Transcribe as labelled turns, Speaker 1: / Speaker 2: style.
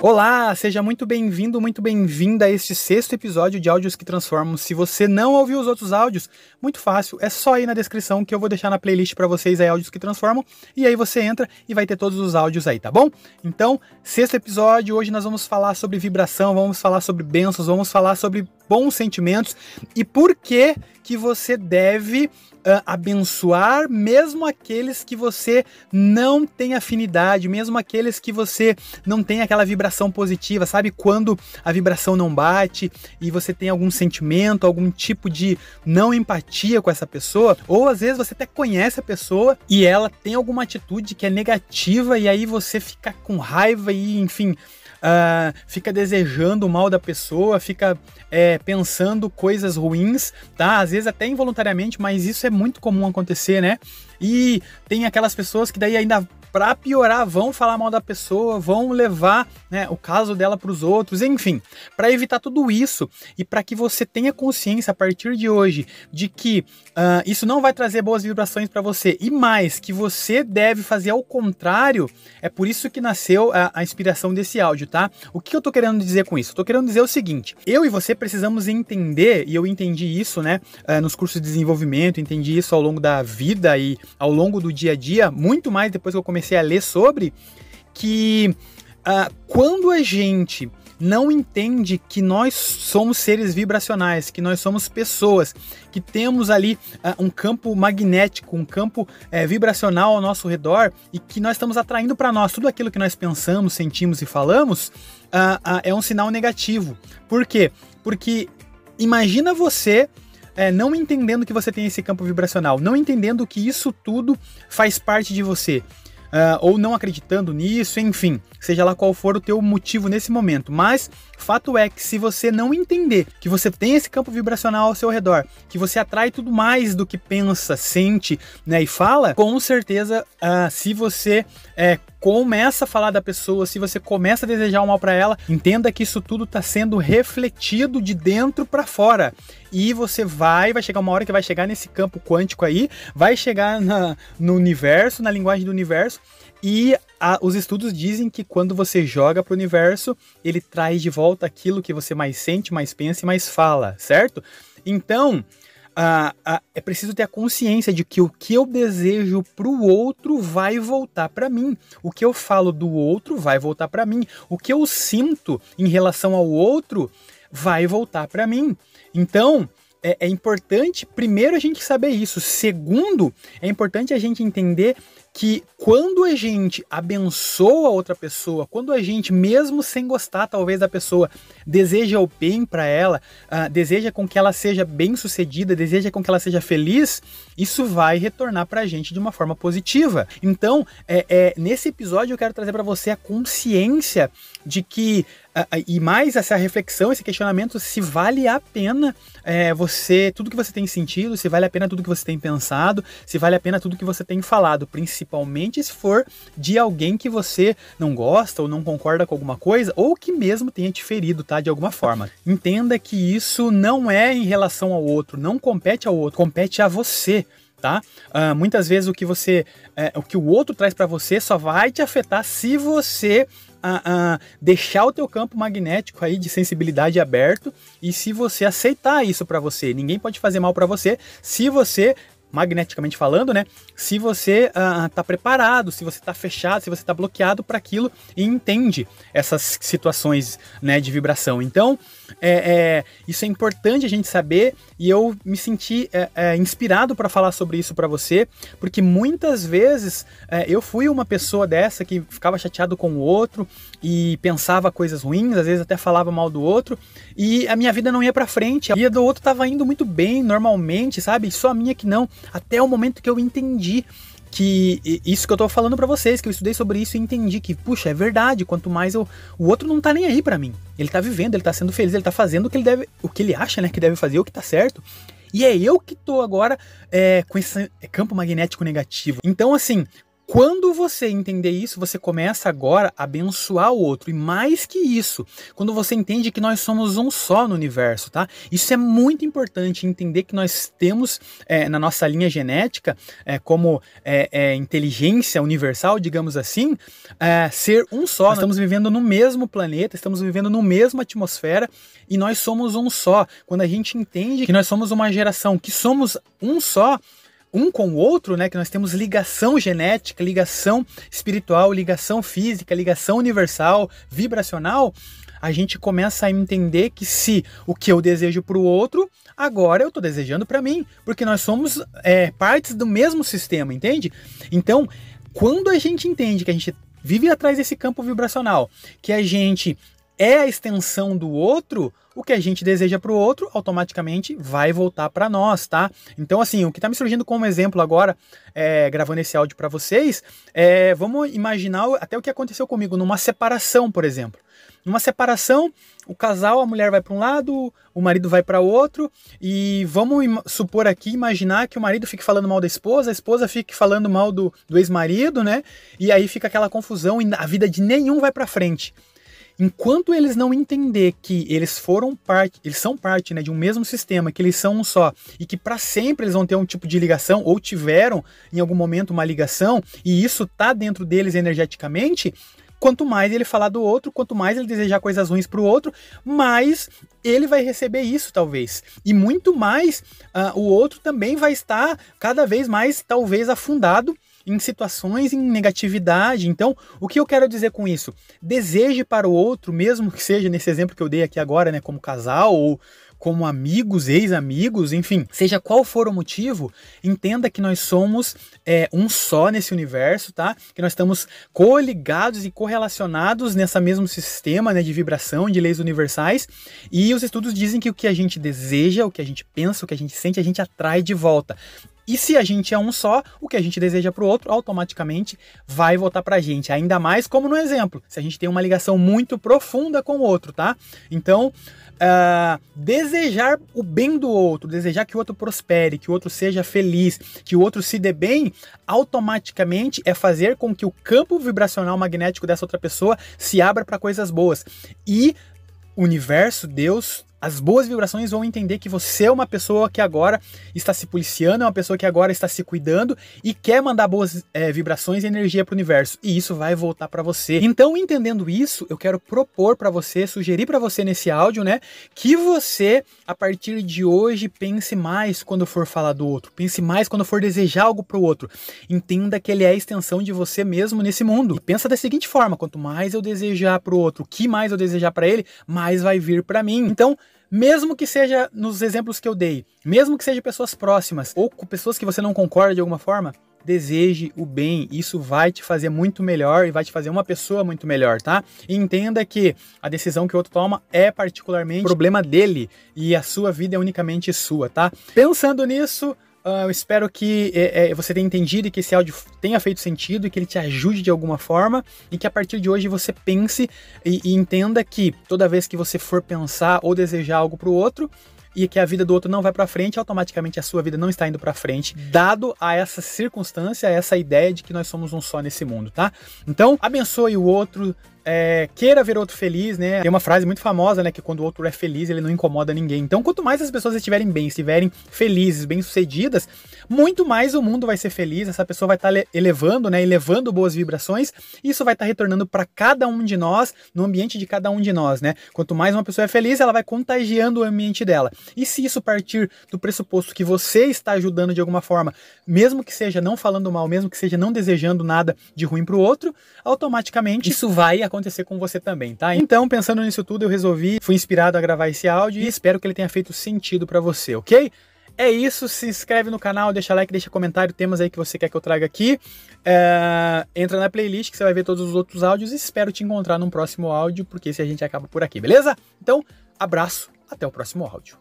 Speaker 1: Olá, seja muito bem-vindo, muito bem-vinda a este 6º episódio de Áudios que Transformam. Se você não ouviu os outros áudios, muito fácil, é só ir na descrição que eu vou deixar na playlist para vocês aí, Áudios que Transformam, e aí você entra e vai ter todos os áudios aí, tá bom? Então, 6º episódio, hoje nós vamos falar sobre vibração, vamos falar sobre bênçãos, vamos falar sobre bons sentimentos e por que você deve abençoar mesmo aqueles que você não tem afinidade, mesmo aqueles que você não tem aquela vibração positiva, sabe? Quando a vibração não bate e você tem algum sentimento, algum tipo de não empatia com essa pessoa, ou às vezes você até conhece a pessoa e ela tem alguma atitude que é negativa e aí você fica com raiva e, enfim, fica desejando o mal da pessoa, fica pensando coisas ruins, tá? Às vezes até involuntariamente, mas isso é muito comum acontecer, né? E tem aquelas pessoas que daí ainda, pra piorar, vão falar mal da pessoa, vão levar, né, o caso dela para os outros, enfim. Para evitar tudo isso e para que você tenha consciência a partir de hoje de que isso não vai trazer boas vibrações para você e mais, que você deve fazer ao contrário, é por isso que nasceu a inspiração desse áudio, tá? O que eu tô querendo dizer com isso? Eu tô querendo dizer o seguinte: eu e você precisamos entender, e eu entendi isso, né, nos cursos de desenvolvimento, entendi isso ao longo da vida e ao longo do dia a dia, muito mais depois que eu comecei a ler sobre, que quando a gente não entende que nós somos seres vibracionais, que nós somos pessoas, que temos ali um campo magnético, um campo vibracional ao nosso redor e que nós estamos atraindo para nós tudo aquilo que nós pensamos, sentimos e falamos, é um sinal negativo. Por quê? Porque imagina você não entendendo que você tem esse campo vibracional, não entendendo que isso tudo faz parte de você. Ou não acreditando nisso, enfim, seja lá qual for o teu motivo nesse momento, mas fato é que se você não entender que você tem esse campo vibracional ao seu redor, que você atrai tudo mais do que pensa, sente, né, e fala, com certeza, se você começa a falar da pessoa, se você começa a desejar o mal para ela, entenda que isso tudo está sendo refletido de dentro para fora. E você vai chegar uma hora que vai chegar nesse campo quântico aí, vai chegar no universo, na linguagem do universo, e os estudos dizem que quando você joga para o universo, ele traz de volta aquilo que você mais sente, mais pensa e mais fala, certo? Então, é preciso ter a consciência de que o que eu desejo para o outro vai voltar para mim. O que eu falo do outro vai voltar para mim. O que eu sinto em relação ao outro vai voltar para mim. Então, é importante, primeiro, a gente saber isso. Segundo, é importante a gente entender que quando a gente abençoa outra pessoa, quando a gente, mesmo sem gostar talvez da pessoa, deseja o bem para ela, deseja com que ela seja bem-sucedida, deseja com que ela seja feliz, isso vai retornar para a gente de uma forma positiva. Então, nesse episódio eu quero trazer para você a consciência de que, e mais essa reflexão, esse questionamento, se vale a pena tudo que você tem sentido, se vale a pena tudo que você tem pensado, se vale a pena tudo que você tem falado, principalmente se for de alguém que você não gosta ou não concorda com alguma coisa, ou que mesmo tenha te ferido, tá, de alguma forma. Entenda que isso não é em relação ao outro, não compete ao outro, compete a você. Tá? Muitas vezes o que o outro traz para você só vai te afetar se você deixar o teu campo magnético aí de sensibilidade aberto e se você aceitar isso para você. Ninguém pode fazer mal para você se você, magneticamente falando, né? Se você tá preparado, se você tá fechado, se você tá bloqueado para aquilo e entende essas situações, né, de vibração. Então, isso é importante a gente saber e eu me senti inspirado para falar sobre isso para você, porque muitas vezes eu fui uma pessoa dessa que ficava chateado com o outro e pensava coisas ruins, às vezes até falava mal do outro e a minha vida não ia para frente, a vida do outro tava indo muito bem, normalmente, sabe? Só a minha que não. Até o momento que eu entendi que isso que eu tô falando pra vocês, que eu estudei sobre isso e entendi que, puxa, é verdade, quanto mais o outro não tá nem aí pra mim. Ele tá vivendo, ele tá sendo feliz, ele tá fazendo o que ele acha, né, que deve fazer, o que tá certo. E é eu que tô agora com esse campo magnético negativo. Então, assim, Quando você entender isso, você começa agora a abençoar o outro. E mais que isso, quando você entende que nós somos um só no universo, tá? Isso é muito importante, entender que nós temos na nossa linha genética, como inteligência universal, digamos assim, ser um só. Nós estamos vivendo no mesmo planeta, estamos vivendo na mesma atmosfera e nós somos um só. Quando a gente entende que nós somos uma geração, que somos um só, um com o outro, né, que nós temos ligação genética, ligação espiritual, ligação física, ligação universal, vibracional, a gente começa a entender que se o que eu desejo para o outro, agora eu estou desejando para mim, porque nós somos partes do mesmo sistema, entende? Então, quando a gente entende que a gente vive atrás desse campo vibracional, que a gente é a extensão do outro, o que a gente deseja para o outro, automaticamente vai voltar para nós, tá? Então, assim, o que está me surgindo como exemplo agora, gravando esse áudio para vocês, vamos imaginar até o que aconteceu comigo numa separação, por exemplo. Numa separação, o casal, a mulher vai para um lado, o marido vai para outro, e vamos supor aqui, imaginar que o marido fique falando mal da esposa, a esposa fique falando mal do ex-marido, né? E aí fica aquela confusão e a vida de nenhum vai para frente. Enquanto eles não entender que eles são parte, né, de um mesmo sistema, que eles são um só, e que para sempre eles vão ter um tipo de ligação, ou tiveram em algum momento uma ligação, e isso tá dentro deles energeticamente, quanto mais ele falar do outro, quanto mais ele desejar coisas ruins para o outro, mais ele vai receber isso, talvez. E muito mais o outro também vai estar cada vez mais, talvez, afundado em situações, em negatividade. Então, o que eu quero dizer com isso? Deseje para o outro, mesmo que seja nesse exemplo que eu dei aqui agora, né, como casal ou como amigos, ex-amigos, enfim, seja qual for o motivo, entenda que nós somos um só nesse universo, tá? Que nós estamos coligados e correlacionados nesse mesmo sistema, né, de vibração, de leis universais, e os estudos dizem que o que a gente deseja, o que a gente pensa, o que a gente sente, a gente atrai de volta. E se a gente é um só, o que a gente deseja para o outro, automaticamente vai voltar para a gente. Ainda mais como no exemplo, se a gente tem uma ligação muito profunda com o outro, tá? Então, desejar o bem do outro, desejar que o outro prospere, que o outro seja feliz, que o outro se dê bem, automaticamente é fazer com que o campo vibracional magnético dessa outra pessoa se abra para coisas boas. E o universo, Deus, as boas vibrações vão entender que você é uma pessoa que agora está se policiando, é uma pessoa que agora está se cuidando e quer mandar boas vibrações e energia para o universo. E isso vai voltar para você. Então, entendendo isso, eu quero propor para você, sugerir para você nesse áudio, né, que você, a partir de hoje, pense mais quando for falar do outro. Pense mais quando for desejar algo para o outro. Entenda que ele é a extensão de você mesmo nesse mundo. E pensa da seguinte forma, quanto mais eu desejar para o outro, o que mais eu desejar para ele, mais vai vir para mim. Então, mesmo que seja nos exemplos que eu dei, mesmo que seja pessoas próximas ou com pessoas que você não concorda de alguma forma, deseje o bem. Isso vai te fazer muito melhor e vai te fazer uma pessoa muito melhor, tá? E entenda que a decisão que o outro toma é particularmente problema dele e a sua vida é unicamente sua, tá? Pensando nisso, eu espero que você tenha entendido e que esse áudio tenha feito sentido e que ele te ajude de alguma forma e que a partir de hoje você pense e entenda que toda vez que você for pensar ou desejar algo para o outro e que a vida do outro não vai para frente, automaticamente a sua vida não está indo para frente, dado a essa circunstância, a essa ideia de que nós somos um só nesse mundo, tá? Então, abençoe o outro, queira ver o outro feliz, né? Tem uma frase muito famosa, né? Que quando o outro é feliz, ele não incomoda ninguém. Então, quanto mais as pessoas estiverem bem, estiverem felizes, bem-sucedidas, muito mais o mundo vai ser feliz, essa pessoa vai estar elevando, né? Elevando boas vibrações, e isso vai estar retornando para cada um de nós, no ambiente de cada um de nós, né? Quanto mais uma pessoa é feliz, ela vai contagiando o ambiente dela. E se isso partir do pressuposto que você está ajudando de alguma forma, mesmo que seja não falando mal, mesmo que seja não desejando nada de ruim para o outro, automaticamente isso vai acontecer com você também, tá? Então, pensando nisso tudo, fui inspirado a gravar esse áudio e espero que ele tenha feito sentido para você, ok? É isso, se inscreve no canal, deixa like, deixa comentário, temas aí que você quer que eu traga aqui. Entra na playlist que você vai ver todos os outros áudios e espero te encontrar num próximo áudio, porque esse a gente acaba por aqui, beleza? Então, abraço, até o próximo áudio.